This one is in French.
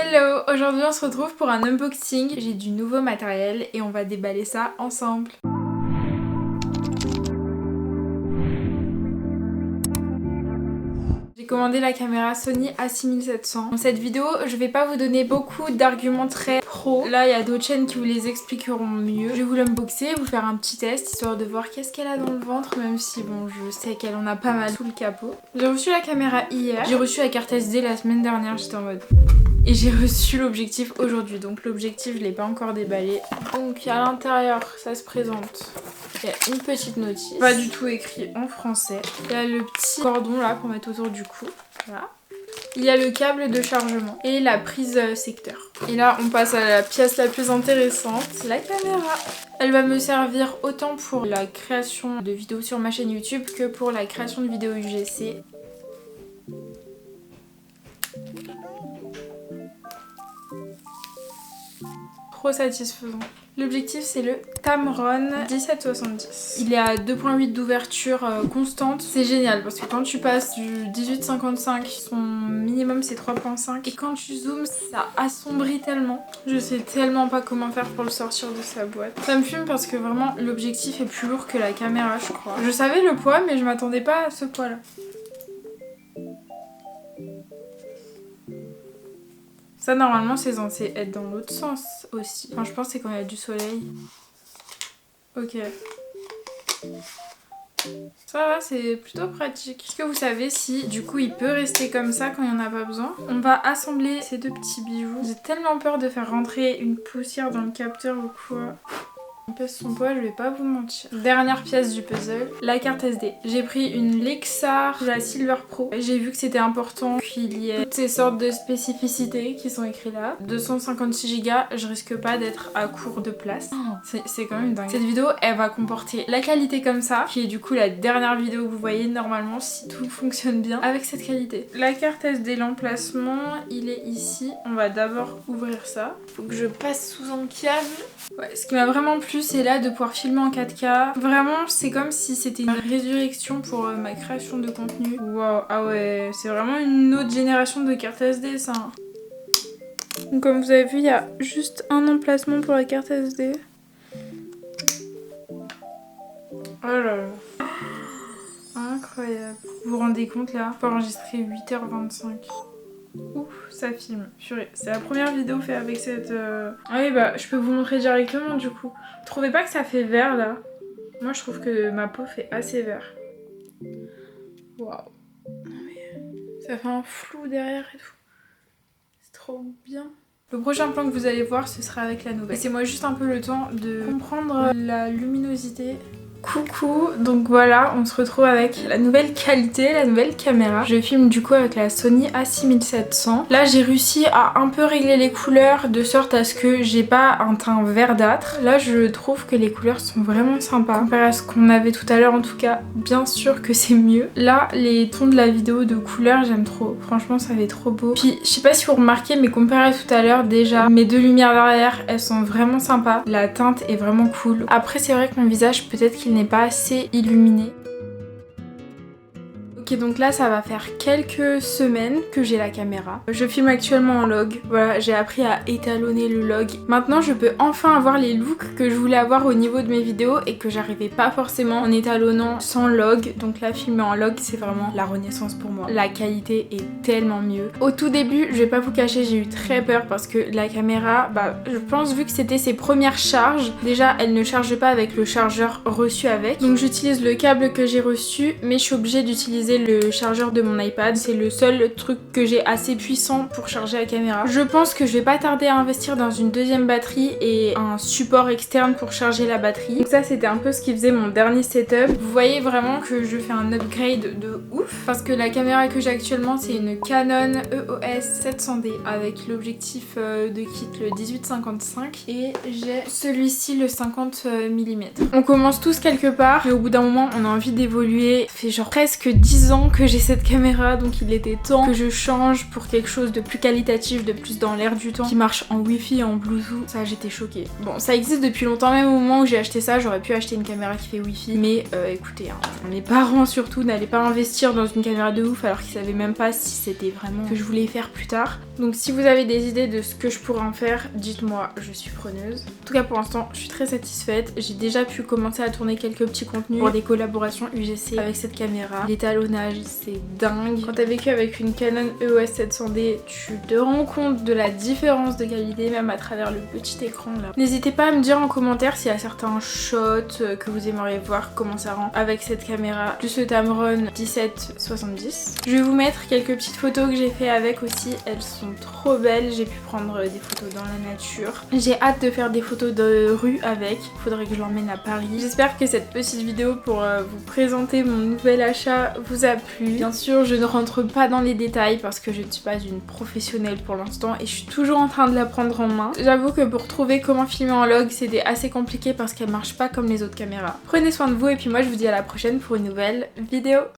Hello, aujourd'hui on se retrouve pour un unboxing. J'ai du nouveau matériel et on va déballer ça ensemble. J'ai commandé la caméra Sony A6700. Dans cette vidéo, je vais pas vous donner beaucoup d'arguments très pro. Là, il y a d'autres chaînes qui vous les expliqueront mieux. Je vais vous l'unboxer, vous faire un petit test, histoire de voir qu'est-ce qu'elle a dans le ventre, même si bon, je sais qu'elle en a pas mal sous le capot. J'ai reçu la caméra hier. J'ai reçu la carte SD la semaine dernière, j'étais en mode... Et j'ai reçu l'objectif aujourd'hui, donc l'objectif je l'ai pas encore déballé. Donc à l'intérieur ça se présente, il y a une petite notice, pas du tout écrit en français. Il y a le petit cordon là pour mettre autour du cou, voilà. Il y a le câble de chargement et la prise secteur. Et là on passe à la pièce la plus intéressante, la caméra. Elle va me servir autant pour la création de vidéos sur ma chaîne YouTube que pour la création de vidéos UGC. Trop satisfaisant. L'objectif c'est le Tamron 1770. Il est à 2.8 d'ouverture constante. C'est génial parce que quand tu passes du 18-55, son minimum c'est 3.5 et quand tu zoomes ça assombrit tellement. Je sais tellement pas comment faire pour le sortir de sa boîte. Ça me fume parce que vraiment l'objectif est plus lourd que la caméra je crois. Je savais le poids mais je m'attendais pas à ce poids là. Ça normalement c'est censé être dans l'autre sens aussi. Enfin je pense que c'est quand il y a du soleil. Ok. Ça va, c'est plutôt pratique. Est-ce que vous savez si du coup il peut rester comme ça quand il n'y en a pas besoin? On va assembler ces deux petits bijoux. J'ai tellement peur de faire rentrer une poussière dans le capteur ou quoi. On pèse son poids, je vais pas vous mentir. Dernière pièce du puzzle, la carte SD. J'ai pris une Lexar, la Silver Pro. J'ai vu que c'était important qu'il y ait toutes ces sortes de spécificités qui sont écrites là. 256 Go, je risque pas d'être à court de place. C'est quand même dingue. Cette vidéo, elle va comporter la qualité comme ça, qui est du coup la dernière vidéo que vous voyez normalement si tout fonctionne bien avec cette qualité. La carte SD, l'emplacement, il est ici. On va d'abord ouvrir ça. Faut que je passe sous un câble. Ouais, ce qui m'a vraiment plu, c'est là de pouvoir filmer en 4K. Vraiment, c'est comme si c'était une résurrection pour ma création de contenu. Waouh, ah ouais, c'est vraiment une autre génération de carte SD ça. Donc comme vous avez vu, il y a juste un emplacement pour la carte SD. Oh là là. Incroyable. Vous vous rendez compte là? Faut enregistrer 8h25. Ouf, ça filme. Purée, c'est la première vidéo faite avec cette... Ah oui, bah, je peux vous montrer directement du coup. Vous trouvez pas que ça fait vert là? Moi, je trouve que ma peau fait assez vert. Waouh. Ça fait un flou derrière et tout. C'est trop bien. Le prochain plan que vous allez voir, ce sera avec la nouvelle. Laissez-moi juste un peu le temps de comprendre la luminosité. Coucou, donc voilà, on se retrouve avec la nouvelle qualité, la nouvelle caméra. Je filme du coup avec la Sony A6700. Là j'ai réussi à un peu régler les couleurs de sorte à ce que j'ai pas un teint verdâtre. Là je trouve que les couleurs sont vraiment sympas. Comparé à ce qu'on avait tout à l'heure en tout cas, bien sûr que c'est mieux. Là les tons de la vidéo de couleurs j'aime trop. Franchement ça fait trop beau. Puis je sais pas si vous remarquez mais comparé à tout à l'heure déjà, mes deux lumières derrière elles sont vraiment sympas. La teinte est vraiment cool. Après c'est vrai que mon visage peut-être qu'il n'est pas assez illuminé. Ok, donc là ça va faire quelques semaines que j'ai la caméra. Je filme actuellement en log. Voilà, j'ai appris à étalonner le log. Maintenant je peux enfin avoir les looks que je voulais avoir au niveau de mes vidéos et que j'arrivais pas forcément en étalonnant sans log. Donc là filmer en log c'est vraiment la renaissance pour moi. La qualité est tellement mieux. Au tout début, je vais pas vous cacher, j'ai eu très peur parce que la caméra, bah je pense vu que c'était ses premières charges, déjà elle ne charge pas avec le chargeur reçu avec. Donc j'utilise le câble que j'ai reçu mais je suis obligée d'utiliser le chargeur de mon iPad. C'est le seul truc que j'ai assez puissant pour charger la caméra. Je pense que je vais pas tarder à investir dans une deuxième batterie et un support externe pour charger la batterie. Donc ça c'était un peu ce qui faisait mon dernier setup. Vous voyez vraiment que je fais un upgrade de ouf parce que la caméra que j'ai actuellement c'est une Canon EOS 700D avec l'objectif de kit le 18-55 et j'ai celui-ci le 50 mm. On commence tous quelque part et au bout d'un moment on a envie d'évoluer. Ça fait genre presque 10 2 ans que j'ai cette caméra, donc il était temps que je change pour quelque chose de plus qualitatif, de plus dans l'air du temps, qui marche en wifi et en bluetooth. Ça, j'étais choquée. Bon, ça existe depuis longtemps, même au moment où j'ai acheté ça, j'aurais pu acheter une caméra qui fait wifi, mais écoutez, hein, mes parents surtout n'allaient pas investir dans une caméra de ouf alors qu'ils savaient même pas si c'était vraiment ce que je voulais faire plus tard. Donc si vous avez des idées de ce que je pourrais en faire, dites-moi, je suis preneuse. En tout cas pour l'instant, je suis très satisfaite. J'ai déjà pu commencer à tourner quelques petits contenus pour des collaborations UGC avec cette caméra. L'étalonnage, c'est dingue. Quand t'as vécu avec une Canon EOS 700D, tu te rends compte de la différence de qualité, même à travers le petit écran là. N'hésitez pas à me dire en commentaire s'il y a certains shots que vous aimeriez voir comment ça rend avec cette caméra, plus le Tamron 1770. Je vais vous mettre quelques petites photos que j'ai fait avec aussi, elles sont trop belles. J'ai pu prendre des photos dans la nature. J'ai hâte de faire des photos de rue avec, faudrait que je l'emmène à Paris. J'espère que cette petite vidéo pour vous présenter mon nouvel achat vous a plu. Bien sûr, je ne rentre pas dans les détails parce que je ne suis pas une professionnelle pour l'instant et je suis toujours en train de la prendre en main. J'avoue que pour trouver comment filmer en log, c'était assez compliqué parce qu'elle marche pas comme les autres caméras. Prenez soin de vous et puis moi je vous dis à la prochaine pour une nouvelle vidéo.